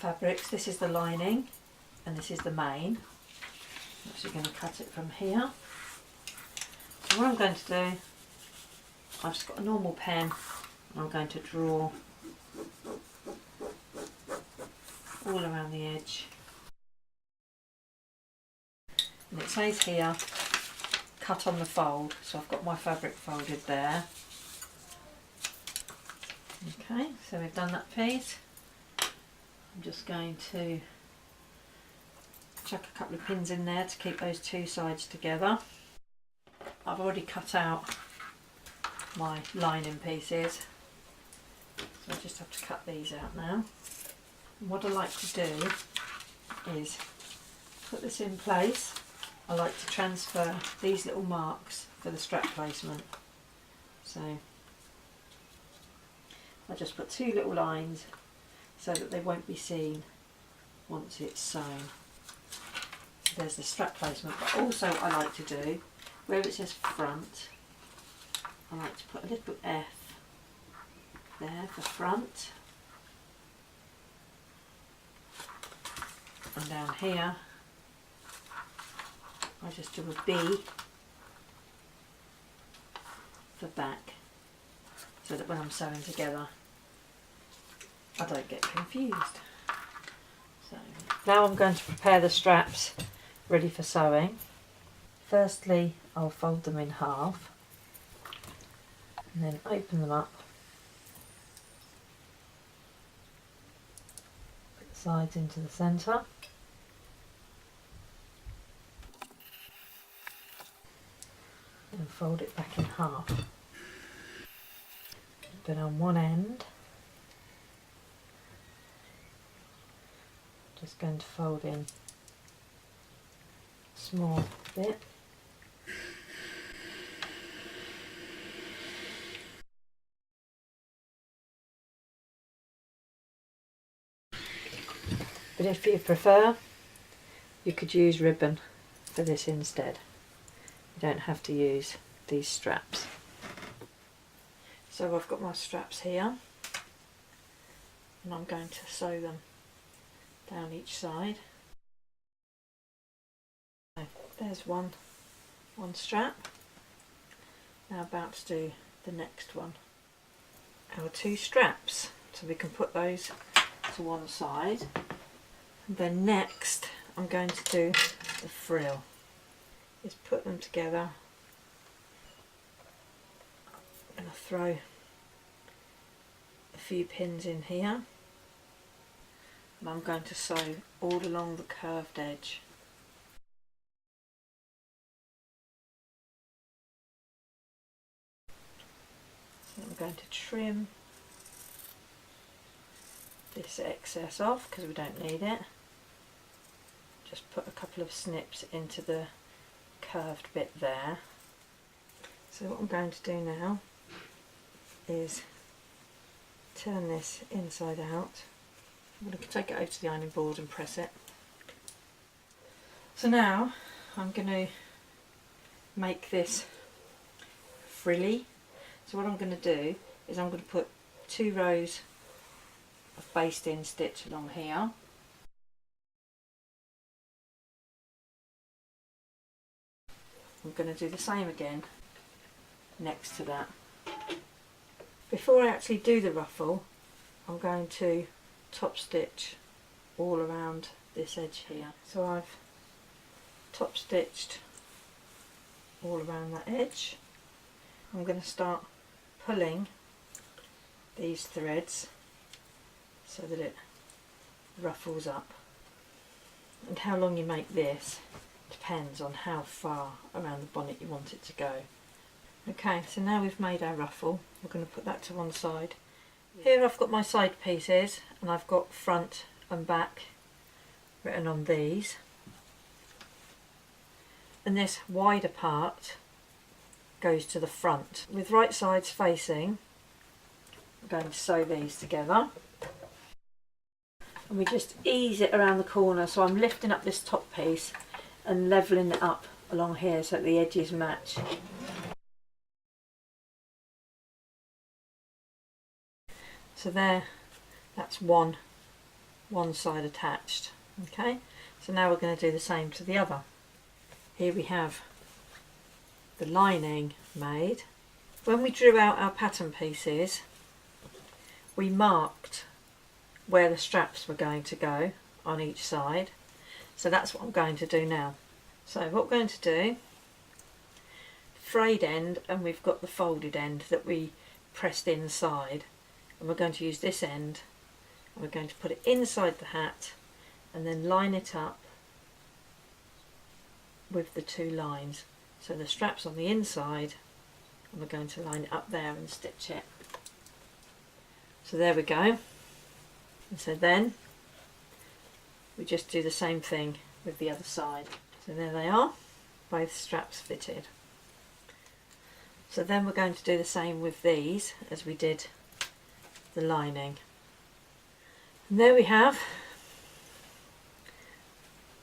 fabrics. This is the lining and this is the main. I'm actually going to cut it from here. So what I'm going to do, I've just got a normal pen and I'm going to draw all around the edge. And it says here, cut on the fold, so I've got my fabric folded there. Okay, so we've done that piece. I'm just going to chuck a couple of pins in there to keep those two sides together. I've already cut out my lining pieces, so I just have to cut these out now. And what I like to do is put this in place. I like to transfer these little marks for the strap placement. So I just put two little lines so that they won't be seen once it's sewn. So there's the strap placement, but also I like to do, where it says front, I like to put a little F there for front. And down here I just do a B for back, so that when I'm sewing together I don't get confused. So now I'm going to prepare the straps ready for sewing. Firstly, I'll fold them in half and then open them up, put the sides into the centre, and fold it back in half. But on one end, just going to fold in a small bit. But if you prefer, you could use ribbon for this instead. You don't have to use these straps. So I've got my straps here and I'm going to sew them down each side. So there's one strap. Now about to do the next one. Our two straps, so we can put those to one side. And then next I'm going to do the frill. Just put them together. I'm going to throw a few pins in here and I'm going to sew all along the curved edge. So I'm going to trim this excess off because we don't need it. Just put a couple of snips into the curved bit there. So what I'm going to do now is turn this inside out. I'm going to take it over to the ironing board and press it. So now I'm going to make this frilly. So what I'm going to do is I'm going to put 2 rows of basting stitch along here. I'm going to do the same again next to that. Before I actually do the ruffle, I'm going to top stitch all around this edge here. So I've top stitched all around that edge. I'm going to start pulling these threads so that it ruffles up. And how long you make this depends on how far around the bonnet you want it to go. Okay, so now we've made our ruffle, we're going to put that to one side. Here I've got my side pieces and I've got front and back written on these. And this wider part goes to the front. With right sides facing, I'm going to sew these together. And we just ease it around the corner, so I'm lifting up this top piece and levelling it up along here so that the edges match. So there, that's one one side attached. Okay, so now we're going to do the same to the other. Here we have the lining made. When we drew out our pattern pieces, we marked where the straps were going to go on each side. So that's what I'm going to do now. So what we're going to do, frayed end, and we've got the folded end that we pressed inside, and we're going to use this end and we're going to put it inside the hat and then line it up with the two lines. So the strap's on the inside and we're going to line it up there and stitch it. So there we go. And so then we just do the same thing with the other side. So there they are, both straps fitted. So then we're going to do the same with these as we did the lining. And there we have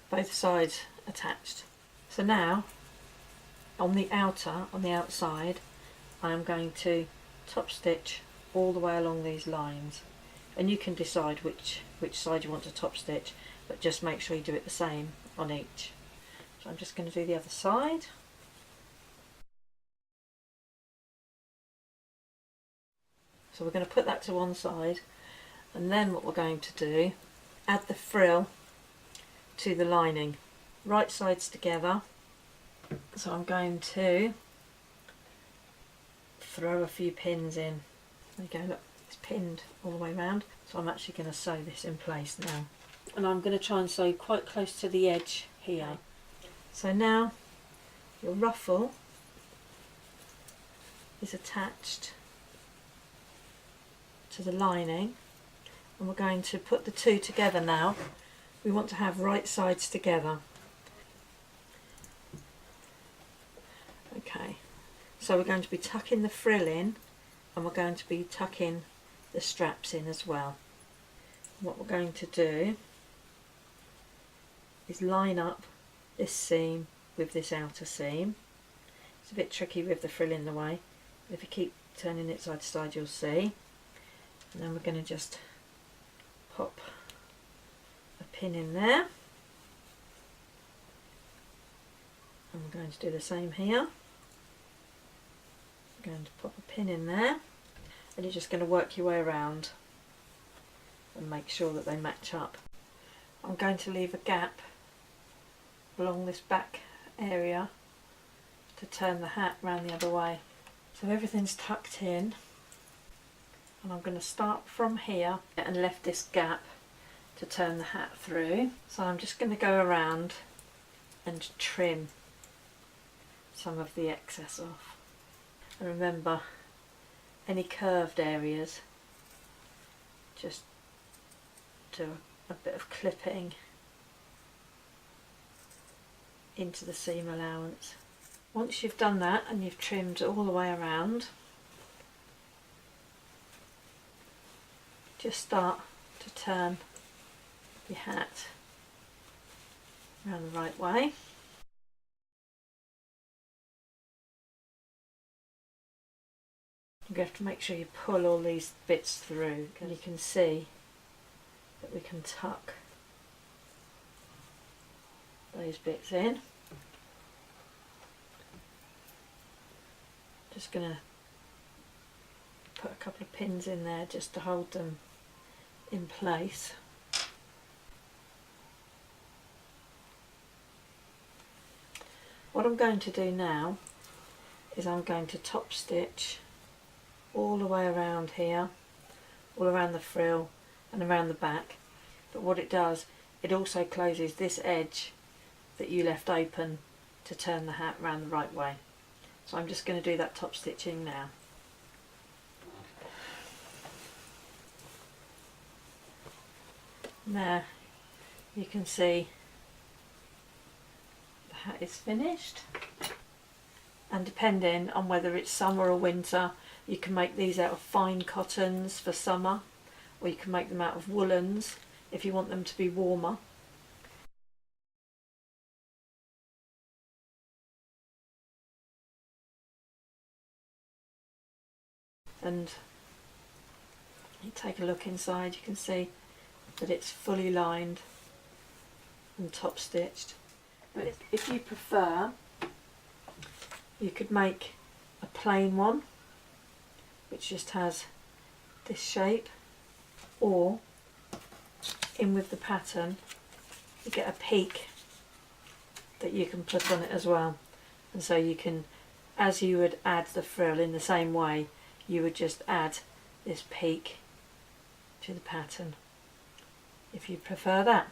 both sides attached. So now on the outside, I am going to top stitch all the way along these lines, and you can decide which side you want to top stitch, but just make sure you do it the same on each. So I'm just going to do the other side. So we're going to put that to one side, and then what we're going to do, add the frill to the lining, right sides together. So I'm going to throw a few pins in. There you go, look, it's pinned all the way around. So I'm actually going to sew this in place now. And I'm going to try and sew quite close to the edge here. So now your ruffle is attached to the lining, and we're going to put the two together now. We want to have right sides together. Okay, so we're going to be tucking the frill in, and we're going to be tucking the straps in as well. What we're going to do is line up this seam with this outer seam. It's a bit tricky with the frill in the way, but if you keep turning it side to side you'll see. And then we're going to just pop a pin in there, and we're going to do the same here. We're going to pop a pin in there, and you're just going to work your way around and make sure that they match up. I'm going to leave a gap along this back area to turn the hat round the other way. So everything's tucked in, and I'm going to start from here and left this gap to turn the hat through. So I'm just going to go around and trim some of the excess off. And remember, any curved areas, just do a bit of clipping into the seam allowance. Once you've done that and you've trimmed all the way around, just start to turn your hat around the right way. You have to make sure you pull all these bits through, and you can see that we can tuck those bits in. Just going to put a couple of pins in there just to hold them in place. What I'm going to do now is I'm going to top stitch all the way around here, all around the frill and around the back. But what it does, it also closes this edge that you left open to turn the hat round the right way. So I'm just going to do that top stitching now. There you can see the hat is finished, and depending on whether it's summer or winter, you can make these out of fine cottons for summer, or you can make them out of woolens if you want them to be warmer. And you take a look inside, you can see that it's fully lined and top stitched. But if you prefer, you could make a plain one which just has this shape, or in with the pattern you get a peak that you can put on it as well. And so you can, as you would add the frill in the same way, you would just add this peak to the pattern if you prefer that.